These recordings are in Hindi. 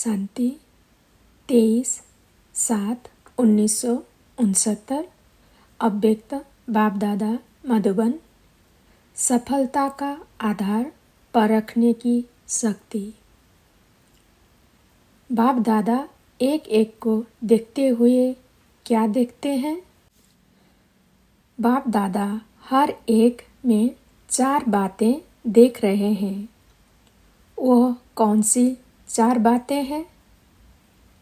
शांति 23/7/1969। अव्यक्त बाप दादा मधुबन। सफलता का आधार परखने की शक्ति। बाप दादा एक एक को देखते हुए क्या देखते हैं? बाप दादा हर एक में 4 बातें देख रहे हैं। वह कौन सी 4 बातें हैं?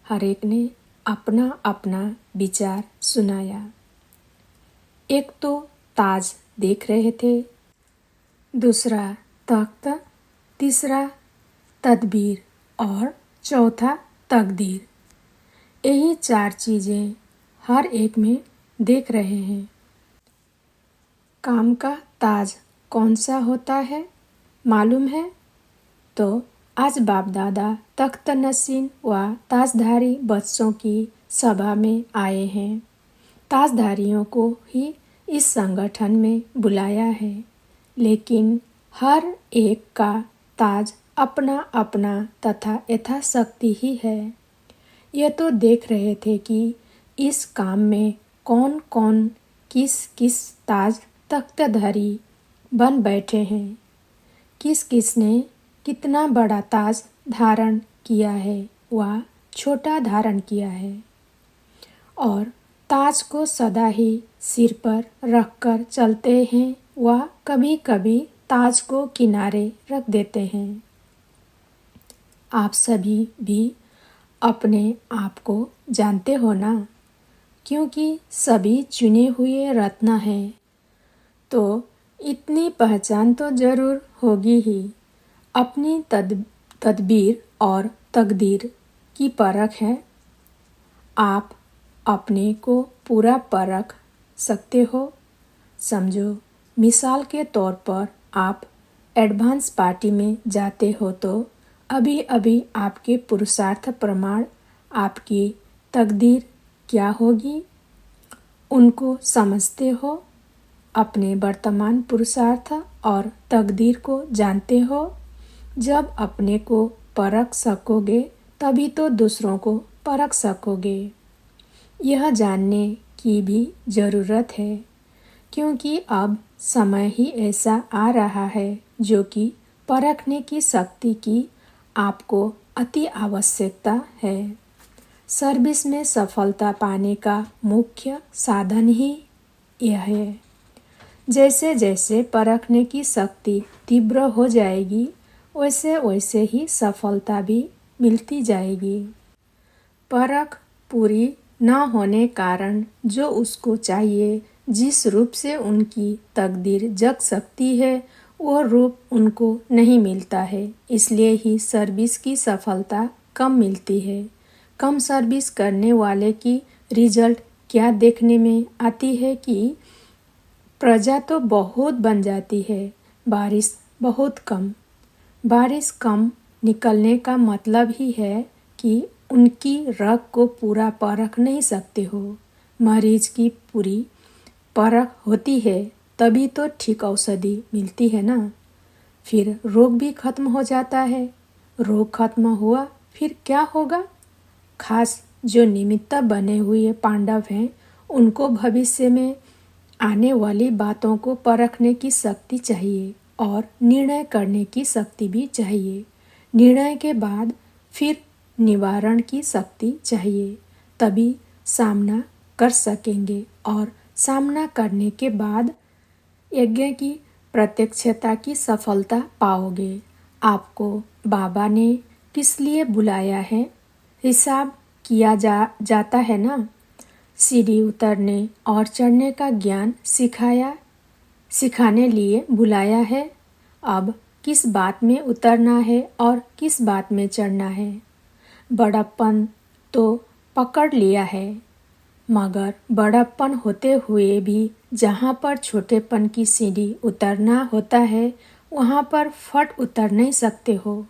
हर एक ने अपना अपना विचार सुनाया। एक तो ताज देख रहे थे, दूसरा तख्त, तीसरा तदबीर और चौथा तकदीर। यही 4 चीजें हर एक में देख रहे हैं। काम का ताज कौन सा होता है मालूम है? तो आज बाप दादा तख्त नशीन व ताजधारी बच्चों की सभा में आए हैं। ताजधारियों को ही इस संगठन में बुलाया है, लेकिन हर एक का ताज अपना अपना तथा यथाशक्ति ही है। ये तो देख रहे थे कि इस काम में कौन कौन किस किस ताज तख्तधारी बन बैठे हैं, किस किसने कितना बड़ा ताज धारण किया है व छोटा धारण किया है, और ताज को सदा ही सिर पर रखकर चलते हैं व कभी कभी ताज को किनारे रख देते हैं। आप सभी भी अपने आप को जानते हो ना, क्योंकि सभी चुने हुए रत्न हैं, तो इतनी पहचान तो जरूर होगी ही। अपनी तदबीर और तकदीर की परख है। आप अपने को पूरा परख सकते हो। समझो, मिसाल के तौर पर आप एडवांस पार्टी में जाते हो तो अभी अभी आपके पुरुषार्थ प्रमाण, आपकी तकदीर क्या होगी, उनको समझते हो। अपने वर्तमान पुरुषार्थ और तकदीर को जानते हो। जब अपने को परख सकोगे तभी तो दूसरों को परख सकोगे। यह जानने की भी ज़रूरत है, क्योंकि अब समय ही ऐसा आ रहा है जो कि परखने की शक्ति की आपको अति आवश्यकता है। सर्विस में सफलता पाने का मुख्य साधन ही यह है। जैसे जैसे परखने की शक्ति तीव्र हो जाएगी, वैसे वैसे ही सफलता भी मिलती जाएगी। परख पूरी न होने कारण जो उसको चाहिए, जिस रूप से उनकी तकदीर जग सकती है, वह रूप उनको नहीं मिलता है। इसलिए ही सर्विस की सफलता कम मिलती है। कम सर्विस करने वाले की रिजल्ट क्या देखने में आती है कि प्रजा तो बहुत बन जाती है, बारिश बहुत कम। बारिश कम निकलने का मतलब ही है कि उनकी रग को पूरा परख नहीं सकते हो। मरीज की पूरी परख होती है तभी तो ठीक औषधि मिलती है ना। फिर रोग भी खत्म हो जाता है। रोग खत्म हुआ फिर क्या होगा? खास जो निमित्त बने हुए पांडव हैं, उनको भविष्य में आने वाली बातों को परखने की शक्ति चाहिए और निर्णय करने की शक्ति भी चाहिए। निर्णय के बाद फिर निवारण की शक्ति चाहिए, तभी सामना कर सकेंगे, और सामना करने के बाद यज्ञ की प्रत्यक्षता की सफलता पाओगे। आपको बाबा ने किस लिए बुलाया है? हिसाब किया जाता है ना। सीढ़ी उतरने और चढ़ने का ज्ञान सिखाने लिए बुलाया है। अब किस बात में उतरना है और किस बात में चढ़ना है? बड़प्पन तो पकड़ लिया है, मगर बड़प्पन होते हुए भी जहाँ पर छोटेपन की सीढ़ी उतरना होता है, वहाँ पर फट उतर नहीं सकते हो।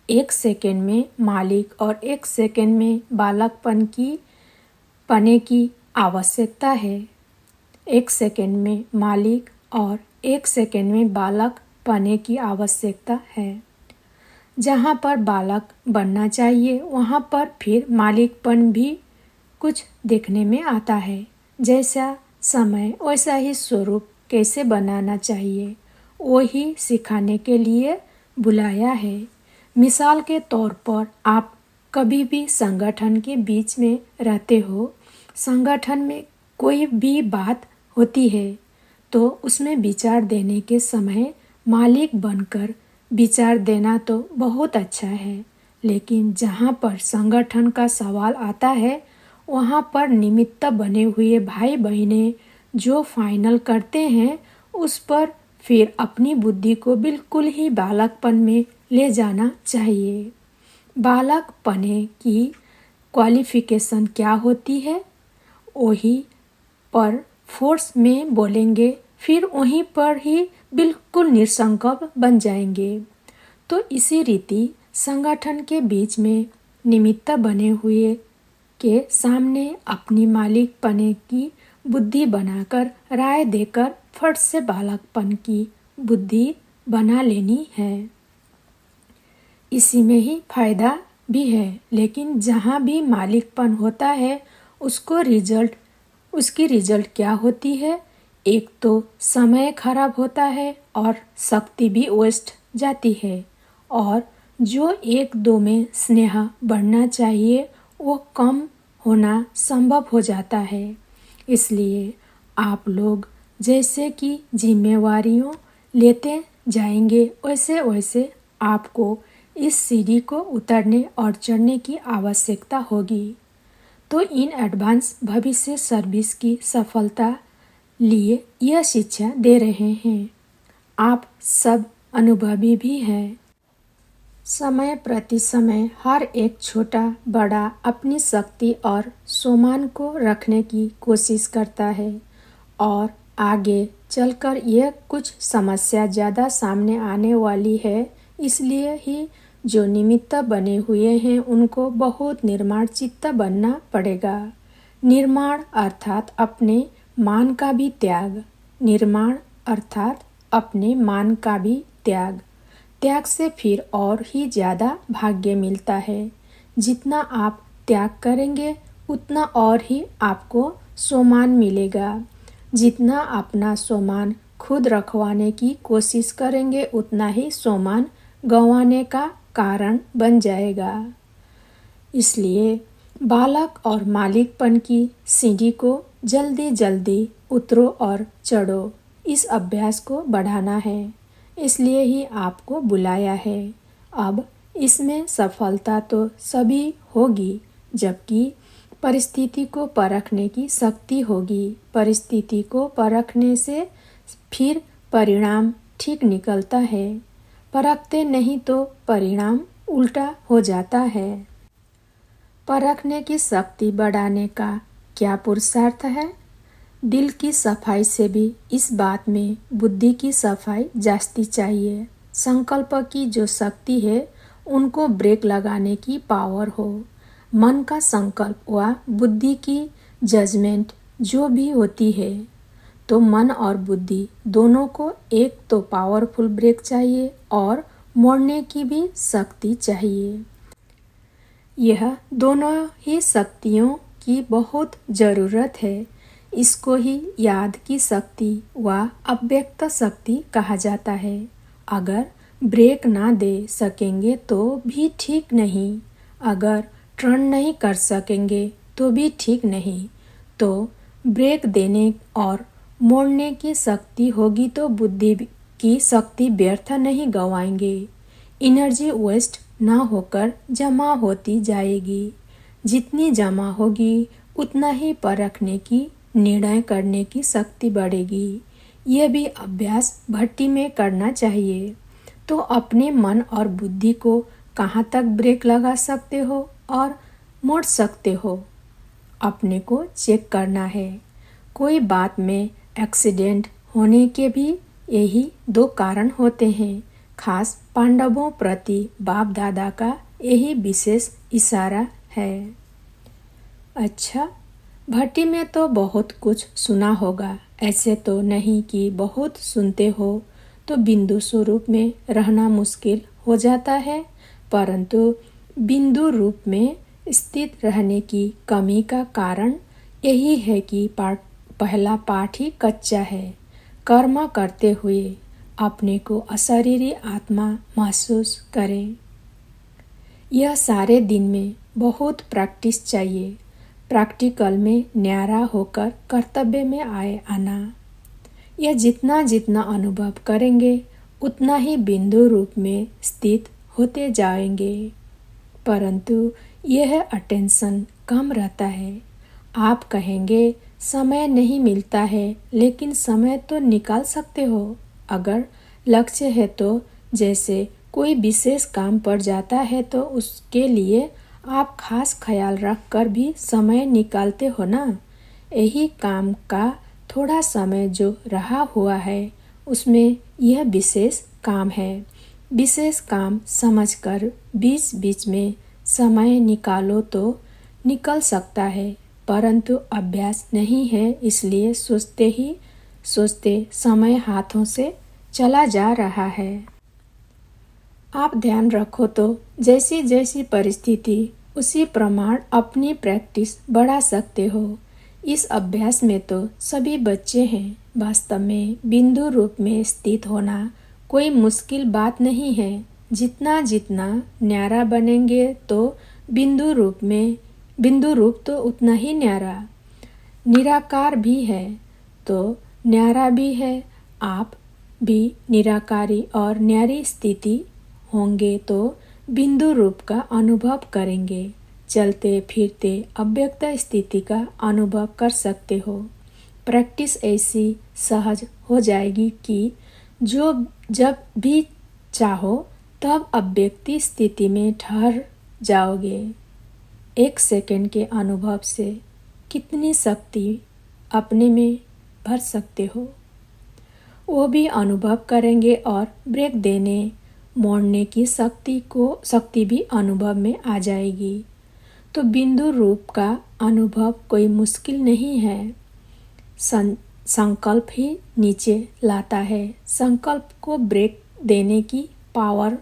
1 सेकेंड में मालिक और 1 सेकेंड में बालकपन की पने की आवश्यकता है। 1 सेकेंड में मालिक और 1 सेकेंड में बालक पने की आवश्यकता है। जहाँ पर बालक बनना चाहिए वहाँ पर फिर मालिकपन भी कुछ देखने में आता है। जैसा समय वैसा ही स्वरूप कैसे बनाना चाहिए वही सिखाने के लिए बुलाया है। मिसाल के तौर पर आप कभी भी संगठन के बीच में रहते हो, संगठन में कोई भी बात होती है तो उसमें विचार देने के समय मालिक बनकर विचार देना तो बहुत अच्छा है, लेकिन जहाँ पर संगठन का सवाल आता है वहाँ पर निमित्त बने हुए भाई बहनें जो फाइनल करते हैं उस पर फिर अपनी बुद्धि को बिल्कुल ही बालकपन में ले जाना चाहिए। बालकपने की क्वालिफिकेशन क्या होती है वही पर फोर्स में बोलेंगे, फिर वहीं पर ही बिल्कुल निसंकल्प बन जाएंगे। तो इसी रीति संगठन के बीच में निमित्त बने हुए के सामने अपनी मालिकपने की बुद्धि बनाकर राय देकर फट से बालकपन की बुद्धि बना लेनी है। इसी में ही फायदा भी है, लेकिन जहाँ भी मालिकपन होता है उसकी रिजल्ट क्या होती है? एक तो समय खराब होता है और शक्ति भी वेस्ट जाती है, और जो एक दो में स्नेह बढ़ना चाहिए वो कम होना संभव हो जाता है। इसलिए आप लोग जैसे कि जिम्मेवारियों लेते जाएंगे वैसे वैसे आपको इस सीढ़ी को उतरने और चढ़ने की आवश्यकता होगी। तो इन एडवांस भविष्य सर्विस की सफलता लिए यह शिक्षा दे रहे हैं। आप सब अनुभवी भी हैं। समय प्रति समय हर एक छोटा बड़ा अपनी शक्ति और सम्मान को रखने की कोशिश करता है, और आगे चलकर यह कुछ समस्या ज़्यादा सामने आने वाली है। इसलिए ही जो निमित्त बने हुए हैं उनको बहुत निर्माण चित्त बनना पड़ेगा। निर्माण अर्थात अपने मान का भी त्याग। निर्माण अर्थात अपने मान का भी त्याग। त्याग से फिर और ही ज़्यादा भाग्य मिलता है। जितना आप त्याग करेंगे उतना और ही आपको सम्मान मिलेगा। जितना अपना सम्मान खुद रखवाने की कोशिश करेंगे उतना ही सम्मान गंवाने का कारण बन जाएगा। इसलिए बालक और मालिकपन की सीढ़ी को जल्दी जल्दी उतरो और चढ़ो। इस अभ्यास को बढ़ाना है, इसलिए ही आपको बुलाया है। अब इसमें सफलता तो सभी होगी, जबकि परिस्थिति को परखने की शक्ति होगी। परिस्थिति को परखने से फिर परिणाम ठीक निकलता है। परखते नहीं तो परिणाम उल्टा हो जाता है। परखने की शक्ति बढ़ाने का क्या पुरुषार्थ है? दिल की सफाई से भी इस बात में बुद्धि की सफाई जास्ती चाहिए। संकल्प की जो शक्ति है उनको ब्रेक लगाने की पावर हो। मन का संकल्प व बुद्धि की जजमेंट जो भी होती है, तो मन और बुद्धि दोनों को एक तो पावरफुल ब्रेक चाहिए और मोड़ने की भी शक्ति चाहिए। यह दोनों ही शक्तियों की बहुत ज़रूरत है। इसको ही याद की शक्ति व अव्यक्त शक्ति कहा जाता है। अगर ब्रेक ना दे सकेंगे तो भी ठीक नहीं, अगर टर्न नहीं कर सकेंगे तो भी ठीक नहीं। तो ब्रेक देने और मोड़ने की शक्ति होगी तो बुद्धि की शक्ति व्यर्थ नहीं गंवाएंगे। एनर्जी वेस्ट ना होकर जमा होती जाएगी। जितनी जमा होगी उतना ही परखने की निर्णय करने की शक्ति बढ़ेगी। यह भी अभ्यास भट्टी में करना चाहिए। तो अपने मन और बुद्धि को कहाँ तक ब्रेक लगा सकते हो और मोड़ सकते हो, अपने को चेक करना है। कोई बात में एक्सीडेंट होने के भी यही दो कारण होते हैं। खास पांडवों प्रति बाप दादा का यही विशेष इशारा है। अच्छा, भट्टी में तो बहुत कुछ सुना होगा। ऐसे तो नहीं कि बहुत सुनते हो तो बिंदु स्वरूप में रहना मुश्किल हो जाता है। परंतु बिंदु रूप में स्थित रहने की कमी का कारण यही है कि पहला पाठ ही कच्चा है। कर्म करते हुए अपने को अशरीरी आत्मा महसूस करें। यह सारे दिन में बहुत प्रैक्टिस चाहिए। प्रैक्टिकल में न्यारा होकर कर्तव्य में आना। यह जितना जितना अनुभव करेंगे उतना ही बिंदु रूप में स्थित होते जाएंगे। परंतु यह अटेंशन कम रहता है। आप कहेंगे समय नहीं मिलता है, लेकिन समय तो निकाल सकते हो। अगर लक्ष्य है तो जैसे कोई विशेष काम पड़ जाता है तो उसके लिए आप खास ख्याल रख कर भी समय निकालते हो ना। यही काम का थोड़ा समय जो रहा हुआ है उसमें यह विशेष काम है। विशेष काम समझकर बीच बीच में समय निकालो तो निकल सकता है, परंतु अभ्यास नहीं है, इसलिए सोचते ही सोचते समय हाथों से चला जा रहा है। आप ध्यान रखो तो जैसी जैसी परिस्थिति उसी प्रमाण अपनी प्रैक्टिस बढ़ा सकते हो। इस अभ्यास में तो सभी बच्चे हैं। वास्तव में बिंदु रूप में स्थित होना कोई मुश्किल बात नहीं है। जितना जितना न्यारा बनेंगे तो बिंदु रूप तो उतना ही न्यारा। निराकार भी है तो न्यारा भी है। आप भी निराकारी और न्यारी स्थिति होंगे तो बिंदु रूप का अनुभव करेंगे। चलते फिरते अव्यक्त स्थिति का अनुभव कर सकते हो। प्रैक्टिस ऐसी सहज हो जाएगी कि जब भी चाहो तब अव्यक्ति स्थिति में ठहर जाओगे। 1 सेकंड के अनुभव से कितनी शक्ति अपने में भर सकते हो, वो भी अनुभव करेंगे और ब्रेक देने मोड़ने की शक्ति भी अनुभव में आ जाएगी। तो बिंदु रूप का अनुभव कोई मुश्किल नहीं है। संकल्प ही नीचे लाता है। संकल्प को ब्रेक देने की पावर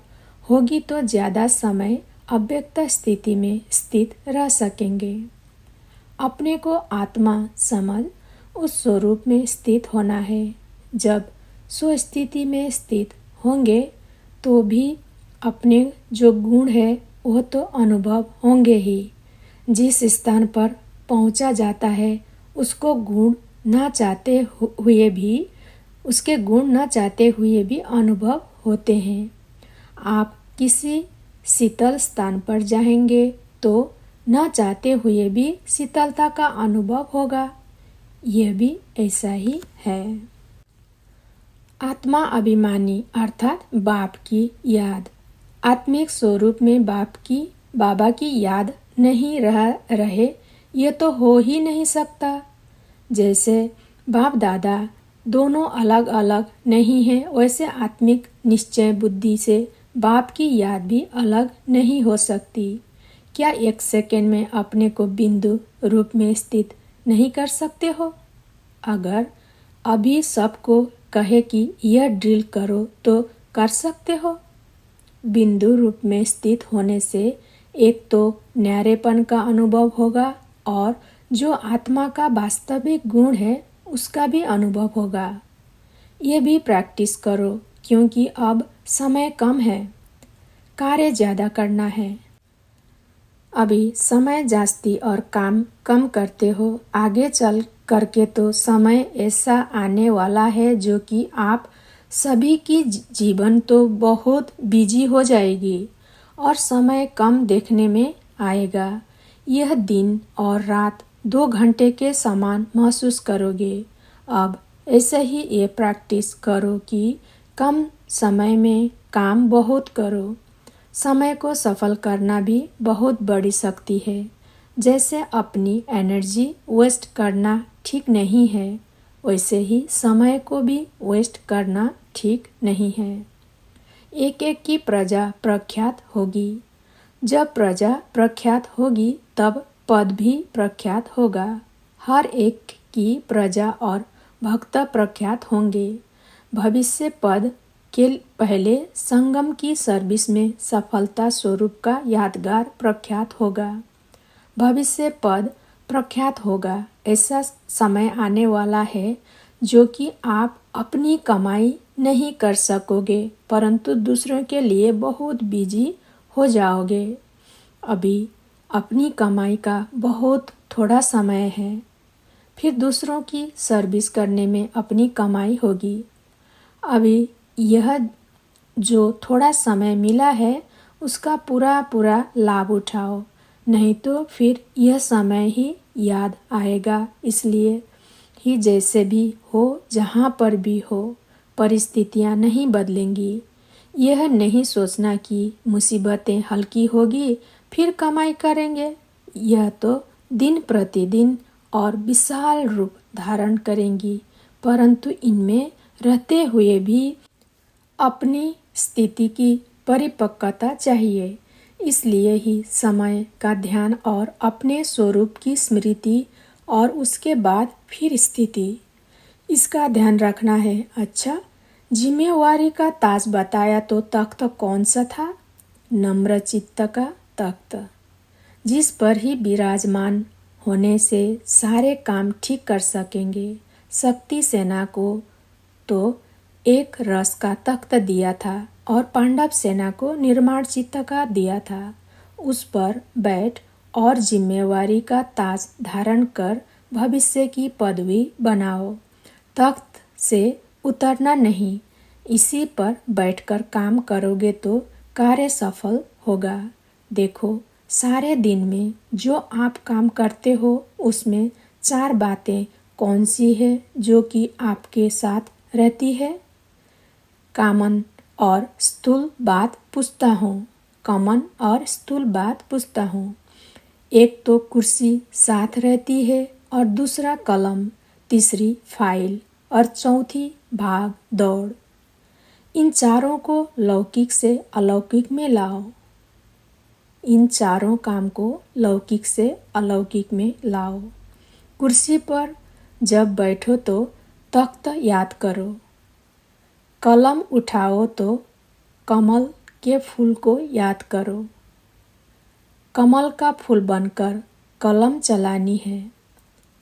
होगी तो ज़्यादा समय अव्यक्त स्थिति में स्थित रह सकेंगे। अपने को आत्मा समझ उस स्वरूप में स्थित होना है। जब स्व स्थिति में स्थित होंगे तो भी अपने जो गुण है वो तो अनुभव होंगे ही। जिस स्थान पर पहुंचा जाता है उसके गुण ना चाहते हुए भी अनुभव होते हैं। आप किसी शीतल स्थान पर जाएंगे तो ना चाहते हुए भी शीतलता का अनुभव होगा। यह भी ऐसा ही है। आत्मा अभिमानी अर्थात बाप की याद। आत्मिक स्वरूप में बाबा की याद नहीं रहे ये तो हो ही नहीं सकता। जैसे बाप दादा दोनों अलग अलग नहीं हैं, वैसे आत्मिक निश्चय बुद्धि से बाप की याद भी अलग नहीं हो सकती। क्या 1 सेकंड में अपने को बिंदु रूप में स्थित नहीं कर सकते हो? अगर अभी सबको कहे कि यह ड्रिल करो तो कर सकते हो। बिंदु रूप में स्थित होने से एक तो न्यारेपन का अनुभव होगा और जो आत्मा का वास्तविक गुण है उसका भी अनुभव होगा। यह भी प्रैक्टिस करो क्योंकि अब समय कम है, कार्य ज़्यादा करना है। अभी समय जास्ती और काम कम करते हो, आगे चल करके तो समय ऐसा आने वाला है जो कि आप सभी की जीवन तो बहुत बिजी हो जाएगी और समय कम देखने में आएगा। यह दिन और रात 2 घंटे के समान महसूस करोगे। अब ऐसे ही ये प्रैक्टिस करो कि कम समय में काम बहुत करो। समय को सफल करना भी बहुत बड़ी शक्ति है। जैसे अपनी एनर्जी वेस्ट करना ठीक नहीं है, वैसे ही समय को भी वेस्ट करना ठीक नहीं है। एक एक की प्रजा प्रख्यात होगी। जब प्रजा प्रख्यात होगी तब पद भी प्रख्यात होगा। हर एक की प्रजा और भक्त प्रख्यात होंगे। भविष्य पद के पहले संगम की सर्विस में सफलता स्वरूप का यादगार प्रख्यात होगा। भविष्य पद प्रख्यात होगा। ऐसा समय आने वाला है जो कि आप अपनी कमाई नहीं कर सकोगे, परंतु दूसरों के लिए बहुत बिजी हो जाओगे। अभी अपनी कमाई का बहुत थोड़ा समय है, फिर दूसरों की सर्विस करने में अपनी कमाई होगी। अभी यह जो थोड़ा समय मिला है उसका पूरा पूरा लाभ उठाओ, नहीं तो फिर यह समय ही याद आएगा। इसलिए ही जैसे भी हो, जहाँ पर भी हो, परिस्थितियाँ नहीं बदलेंगी। यह नहीं सोचना कि मुसीबतें हल्की होगी फिर कमाई करेंगे। यह तो दिन प्रतिदिन और विशाल रूप धारण करेंगी, परंतु इनमें रहते हुए भी अपनी स्थिति की परिपक्वता चाहिए। इसलिए ही समय का ध्यान और अपने स्वरूप की स्मृति और उसके बाद फिर स्थिति, इसका ध्यान रखना है। अच्छा, जिम्मेवारी का ताज बताया तो तख्त कौन सा था? नम्र चित्त का तख्त, जिस पर ही विराजमान होने से सारे काम ठीक कर सकेंगे। शक्ति सेना को तो एक रस का तख्त दिया था और पांडव सेना को निर्माण चित्त का दिया था। उस पर बैठ और जिम्मेवारी का ताज धारण कर भविष्य की पदवी बनाओ। तख्त से उतरना नहीं, इसी पर बैठकर काम करोगे तो कार्य सफल होगा। देखो, सारे दिन में जो आप काम करते हो उसमें 4 बातें कौन सी है जो कि आपके साथ रहती है? कॉमन और स्थूल बात पूछता हूँ। कॉमन और स्थूल बात पूछता हूँ। एक तो कुर्सी साथ रहती है और दूसरा कलम, तीसरी फाइल और चौथी भाग दौड़। इन चारों को लौकिक से अलौकिक में लाओ। इन चारों काम को लौकिक से अलौकिक में लाओ। कुर्सी पर जब बैठो तो तख्त याद करो। कलम उठाओ तो कमल के फूल को याद करो। कमल का फूल बनकर कलम चलानी है।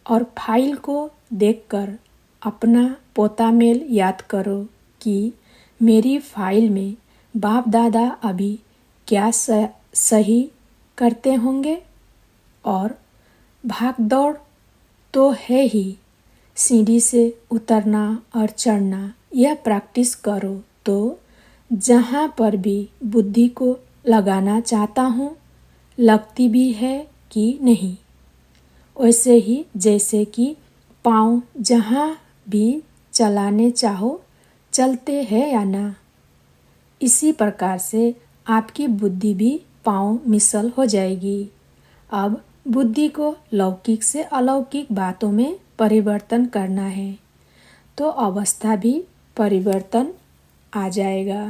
और फाइल को देखकर अपना पोतामेल याद करो कि मेरी फाइल में बाप दादा अभी क्या सही करते होंगे। और भाग दौड़ तो है ही, सीढ़ी से उतरना और चढ़ना, यह प्रैक्टिस करो तो जहाँ पर भी बुद्धि को लगाना चाहता हूँ लगती भी है कि नहीं। वैसे ही जैसे कि पाँव जहाँ भी चलाने चाहो चलते हैं या ना, इसी प्रकार से आपकी बुद्धि भी पाँव मिसल हो जाएगी। अब बुद्धि को लौकिक से अलौकिक बातों में परिवर्तन करना है तो अवस्था भी परिवर्तन आ जाएगा।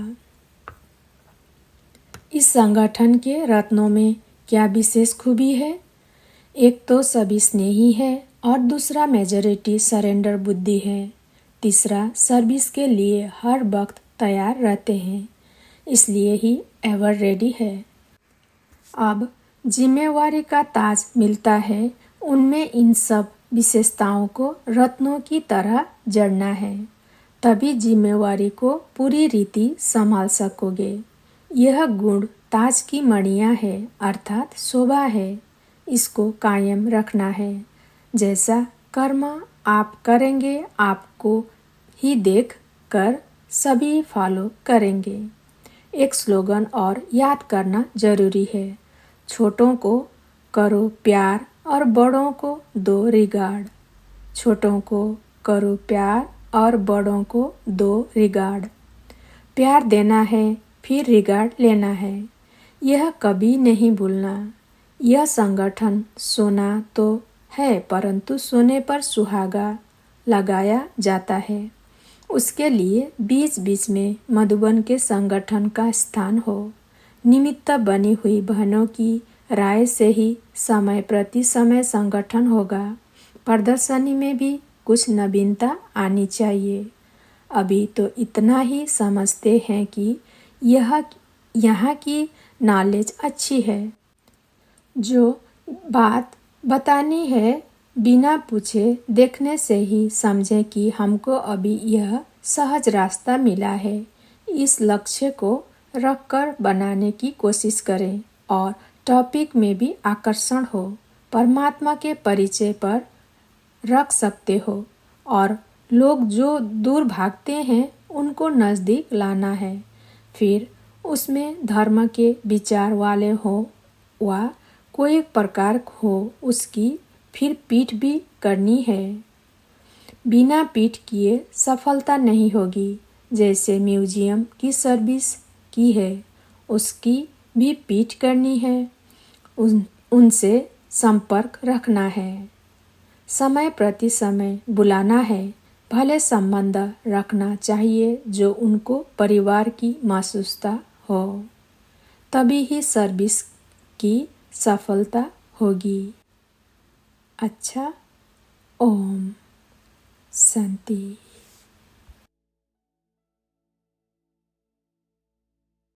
इस संगठन के रत्नों में क्या विशेष खूबी है? एक तो सभी स्नेही है और दूसरा मेजॉरिटी सरेंडर बुद्धि है। तीसरा सर्विस के लिए हर वक्त तैयार रहते हैं, इसलिए ही एवर रेडी है। अब जिम्मेवारी का ताज मिलता है, उनमें इन सब विशेषताओं को रत्नों की तरह जड़ना है, तभी जिम्मेवारी को पूरी रीति संभाल सकोगे। यह गुण ताज की मणियाँ है, अर्थात शोभा है। इसको कायम रखना है। जैसा कर्म आप करेंगे आपको ही देख कर सभी फॉलो करेंगे। एक स्लोगन और याद करना जरूरी है। छोटों को करो प्यार और बड़ों को दो रिगार्ड। छोटों को करो प्यार और बड़ों को दो रिगार्ड। प्यार देना है फिर रिगार्ड लेना है, यह कभी नहीं भूलना। यह संगठन सोना तो है, परंतु सोने पर सुहागा लगाया जाता है। उसके लिए बीच बीच में मधुबन के संगठन का स्थान हो। निमित्त बनी हुई बहनों की राय से ही समय प्रति समय संगठन होगा। प्रदर्शनी में भी कुछ नवीनता आनी चाहिए। अभी तो इतना ही समझते हैं कि यहाँ की नॉलेज अच्छी है। जो बात बतानी है बिना पूछे देखने से ही समझें कि हमको अभी यह सहज रास्ता मिला है। इस लक्ष्य को रखकर बनाने की कोशिश करें और टॉपिक में भी आकर्षण हो। परमात्मा के परिचय पर रख सकते हो और लोग जो दूर भागते हैं उनको नज़दीक लाना है। फिर उसमें धर्म के विचार वाले हो वा कोई प्रकार हो, उसकी फिर पीठ भी करनी है। बिना पीठ किए सफलता नहीं होगी। जैसे म्यूजियम की सर्विस की है, उसकी भी पीठ करनी है, उनसे संपर्क रखना है, समय प्रति समय बुलाना है, भले संबंध रखना चाहिए जो उनको परिवार की महसूसता हो, तभी ही सर्विस की सफलता होगी। अच्छा, ओम शांति।